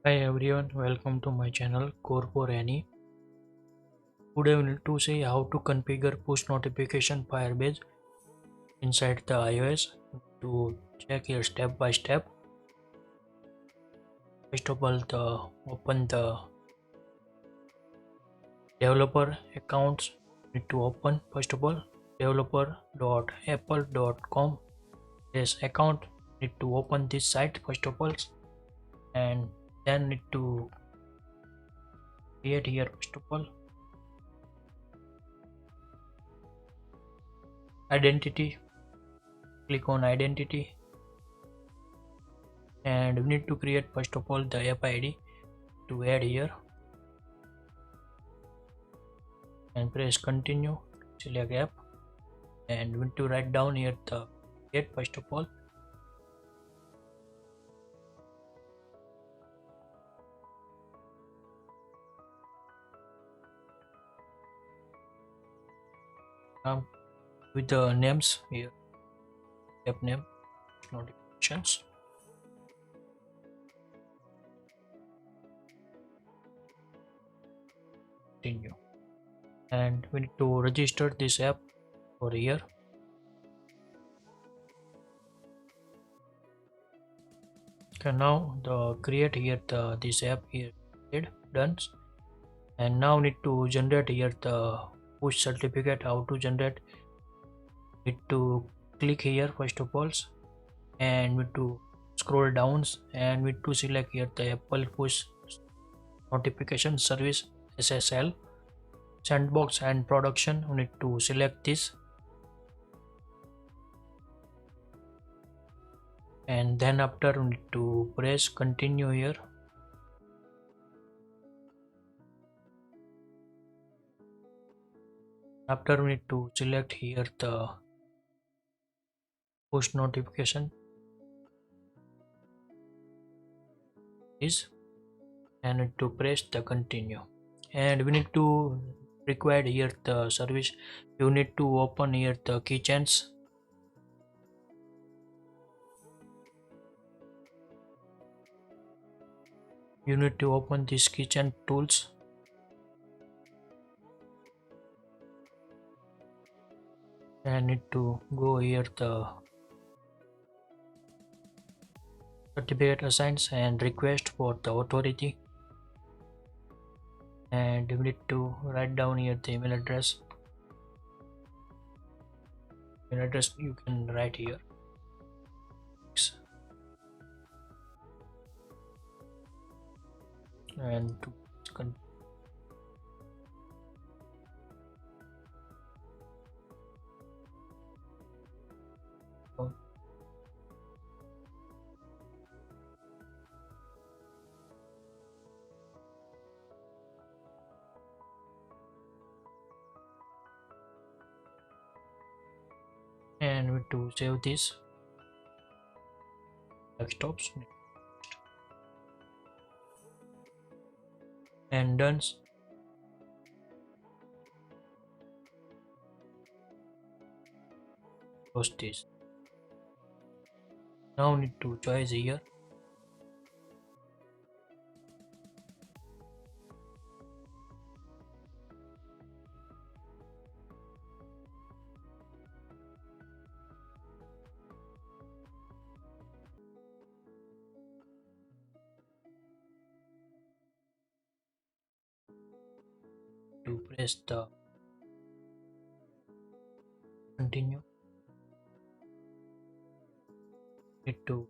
Hi everyone, welcome to my channel Core for Any. Today we need to see how to configure push notification Firebase inside the iOS. To check here step by step. First of all, open the developer accounts. Need to open first of all developer.apple.com. This account need to open this site first of all, and then need to create here first of all identity. Click on identity and we need to create first of all the app id to add here and press continue, select app, and we need to write down here the date first of all. With the names here, app name, notifications, continue, and we need to register this app for here. Okay, now the create here this app here done, and now need to generate here the push certificate. How to generate? Need to click here first of all, and need to scroll down and need to select here the Apple push notification service SSL sandbox and production. We need to select this, and then after we need to press continue here. After we need to select here the push notification is, and need to press the continue, and we need to require here the service. You need to open here the keychains. You need to open this keychain tools, and need to go here the certificate assigns and request for the authority, and you need to write down here the email address. Email address you can write here, and to and we to save this desktops and done. Close this. Now need to choose here to press the continue. Need to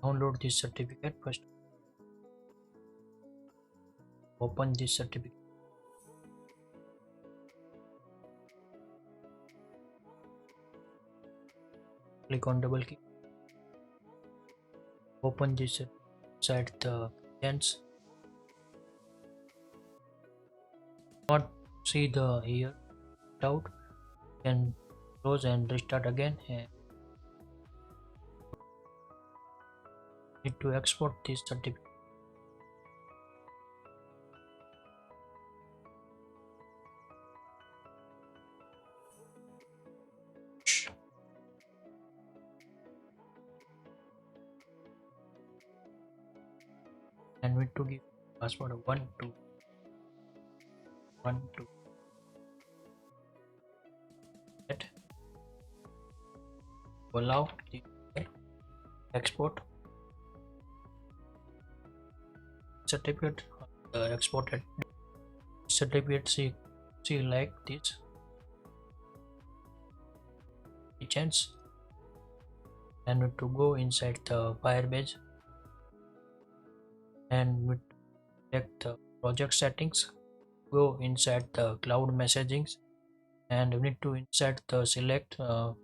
download this certificate first. Open this certificate. Click on double click. Open this inside the keychains. Not see the here out. Can close and restart again. And need to export this certificate. and we need to give password 1 to 1 to that. Allow the export certificate. Exported certificate, see like this chance, and we need to go inside the Firebase and we check the project settings, go inside the cloud messaging, and we need to insert the select your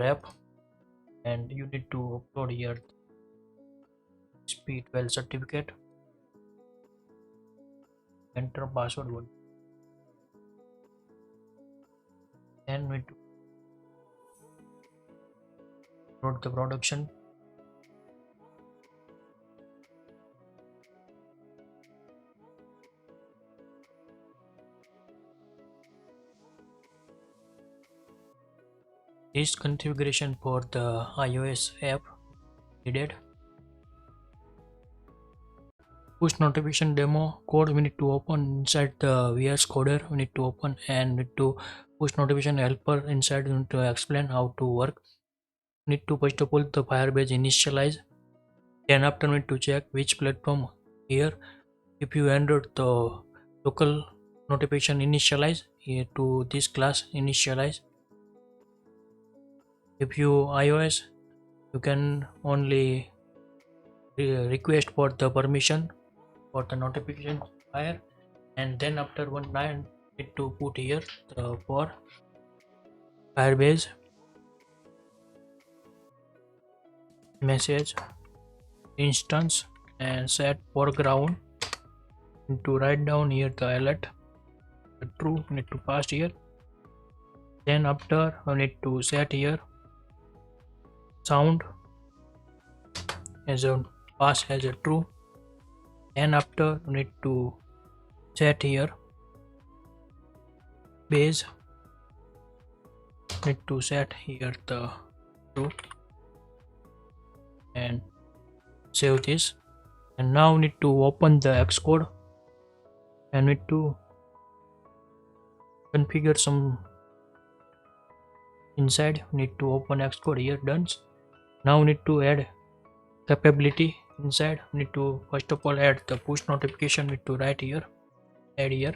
app, and you need to upload here SP12 certificate, enter password 1, and we need to upload the production. This configuration for the iOS app needed. Push notification demo code we need to open inside the VS Coder. We need to open and need to push notification helper inside. We need to explain how to work. We need to first of all the Firebase initialize. Then after we need to check which platform here. If you entered the local notification initialize here to this class initialize. If you iOS, you can only request for the permission for the notification fire, and then after 1 9 need to put here the for Firebase message instance and set foreground. Need to write down here the alert the true need to pass here. Then after I need to set here sound as a pass as a true, and after we need to set here base need to set here the true and save this. And now need to open the Xcode and need to configure some inside. Need to open Xcode here, done. Now need to add capability inside. Need to first of all add the push notification. Need to write here, add here,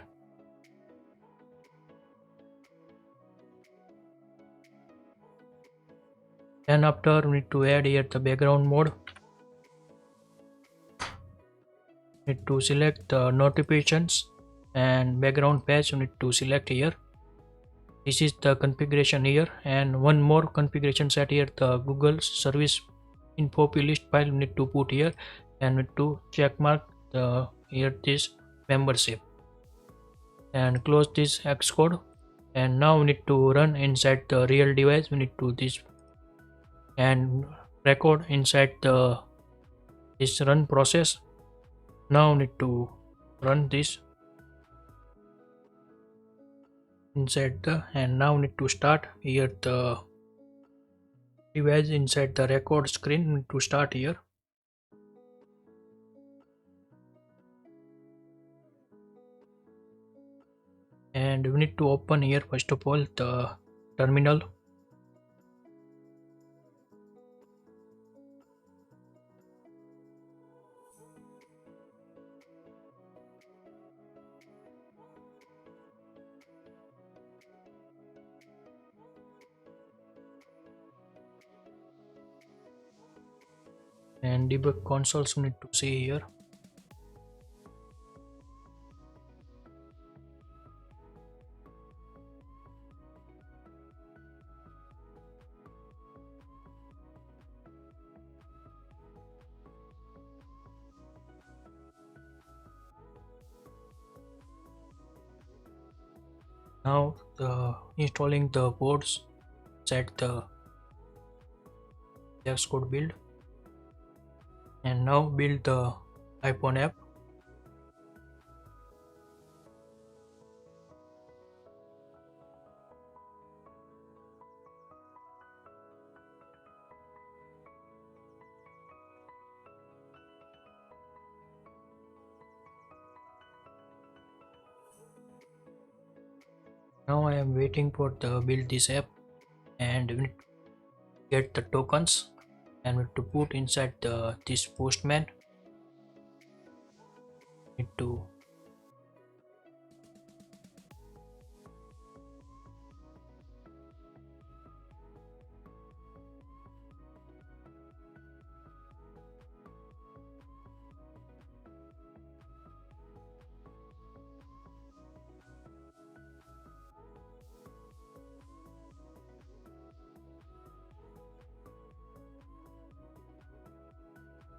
and after we need to add here the background mode. Need to select the notifications and background page. You need to select here. This is the configuration here, and one more configuration set here the Google service info list file we need to put here, and need to check mark the here this membership and close this Xcode. And now we need to run inside the real device. We need to this and record inside the this run process. Now need to run this inside the, and now need to start here the device inside the record screen. Need to start here, and we need to open here first of all the terminal. And debug consoles we need to see here. Now the installing the boards, set the Xcode build, and now build the iPhone app. Now I am waiting for the build this app, and we need to get the tokens and we need to put inside this postman. Need to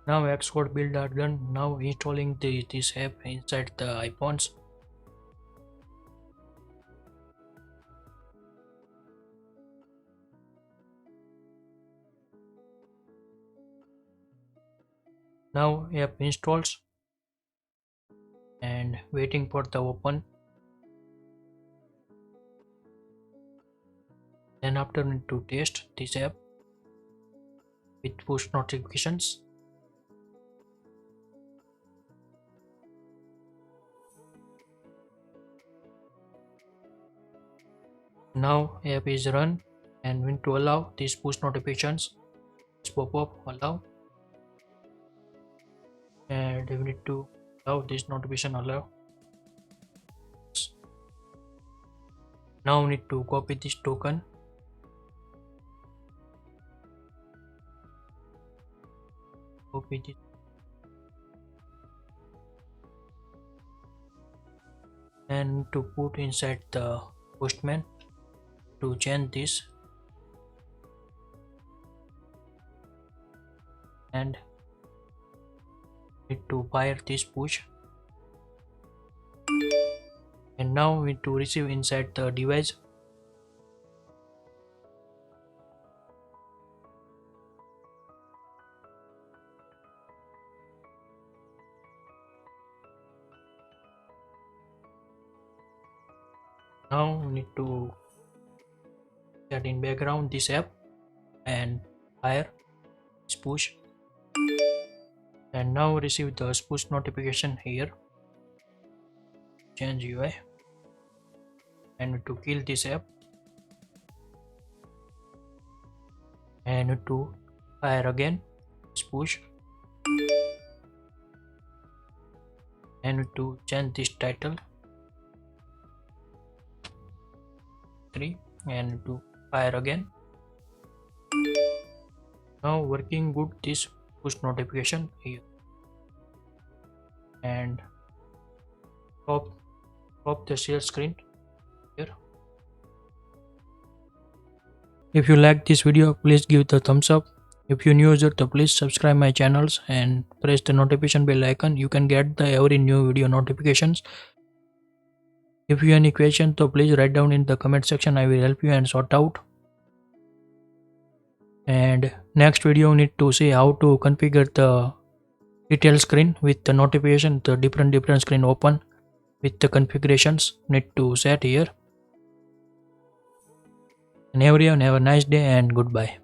now Xcode build are done. Now installing this app inside the iPhones. Now app installs and waiting for the open. Then after we need to test this app with push notifications. Now app is run and we need to allow these push notifications. This pop-up allow, and we need to allow this notification allow. Now we need to copy this token. Copy this and to put inside the postman. To change this and need to fire this push, and now we need to receive inside the device. Now we need to set in background this app and fire this push, and now receive the push notification here. Change UI and to kill this app and to fire again this push and to change this title 3 and to fire again. Now working good this push notification here, and stop the share screen here. If you like this video, please give the thumbs up. If you new user, so please subscribe my channels and press the notification bell icon. You can get the every new video notifications. If you have any questions, so please write down in the comment section. I will help you and sort out. And next video we need to see how to configure the detail screen with the notification, the different screen open with the configurations need to set here. And everyone have a nice day and goodbye.